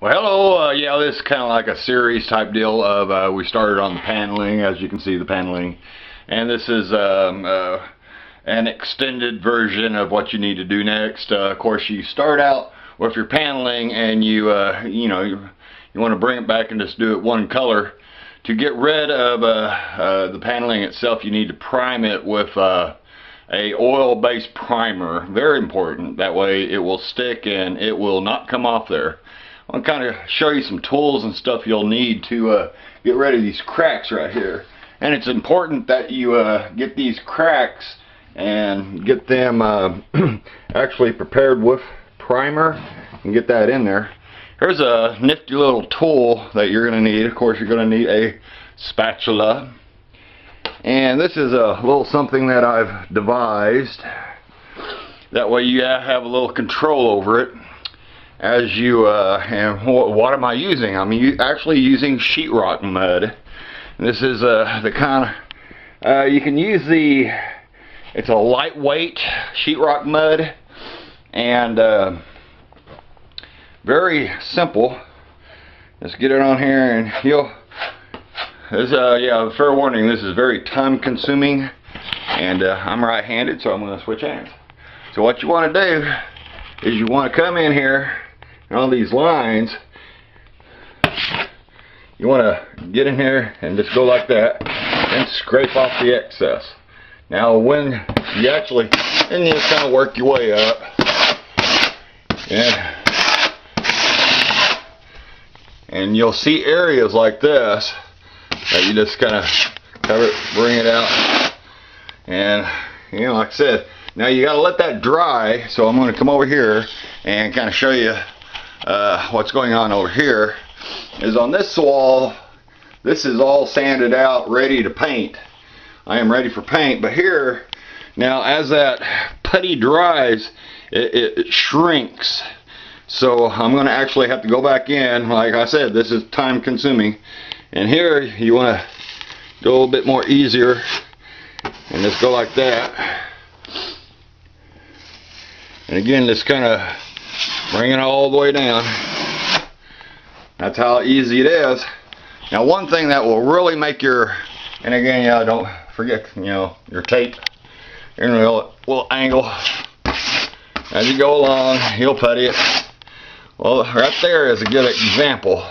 Well, hello. Yeah, this is kind of like a series type deal of we started on the paneling, as you can see the paneling, and this is an extended version of what you need to do next. Of course, you start out with your paneling, and you want to bring it back and just do it one color. To get rid of the paneling itself, you need to prime it with a oil-based primer. Very important. That way, it will stick and it will not come off there. I'll kind of show you some tools and stuff you'll need to get rid of these cracks right here. And it's important that you get these cracks and get them actually prepared with primer and get that in there. Here's a nifty little tool that you're going to need. Of course, you're going to need a spatula. And this is a little something that I've devised. That way you have a little control over it. As you, and what am I using? I'm actually using sheetrock mud. And this is the kind of, you can use it's a lightweight sheetrock mud, and very simple. Just get it on here and yeah, fair warning, this is very time consuming, and I'm right-handed, so I'm going to switch hands. So what you want to do is you want to come in here and on these lines, you want to get in here and just go like that and scrape off the excess. Now when you actually, and you just kind of work your way up, and you'll see areas like this that you just kind of bring it out, and like I said, now you got to let that dry. So I'm going to come over here and kind of show you what's going on over here. Is on this wall, this is all sanded out, ready to paint. I am ready for paint, but here, now as that putty dries, it shrinks. So I'm going to actually have to go back in. Like I said, this is time consuming. And here, you want to go a little bit more easier and just go like that. And again, just kind of bring it all the way down. That's how easy it is. Now, one thing that will really make your, and again, don't forget, your tape. You're in a little angle. As you go along, you'll putty it. Well, right there is a good example.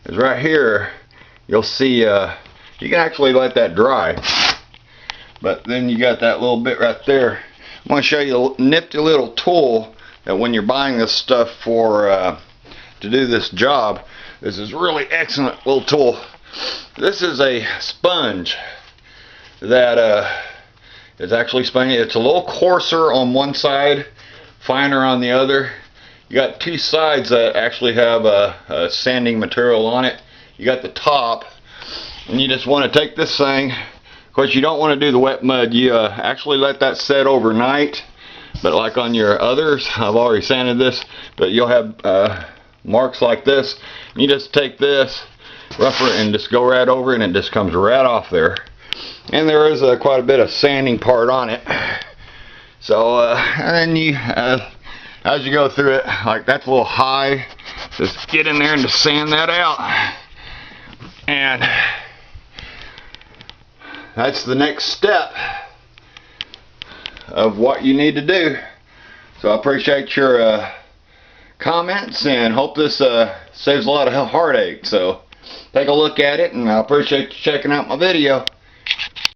Is right here, you'll see, you can actually let that dry. But then you got that little bit right there. I'm going to show you a nifty little tool that when you're buying this stuff for to do this job, this is really excellent little tool. This is a sponge that is actually spongy. It's a little coarser on one side, finer on the other. You got two sides that actually have a sanding material on it. You got the top, and you just want to take this thing. Of course, you don't want to do the wet mud. You actually let that set overnight. But like on your others, I've already sanded this, but you'll have marks like this. You just take this, rougher, and just go right over it, and it just comes right off there. And there is quite a bit of sanding part on it. So, and then you, as you go through it, like that's a little high, just get in there and just sand that out. And that's the next step of what you need to do. So I appreciate your comments and hope this saves a lot of heartache. So take a look at it, and I appreciate you checking out my video.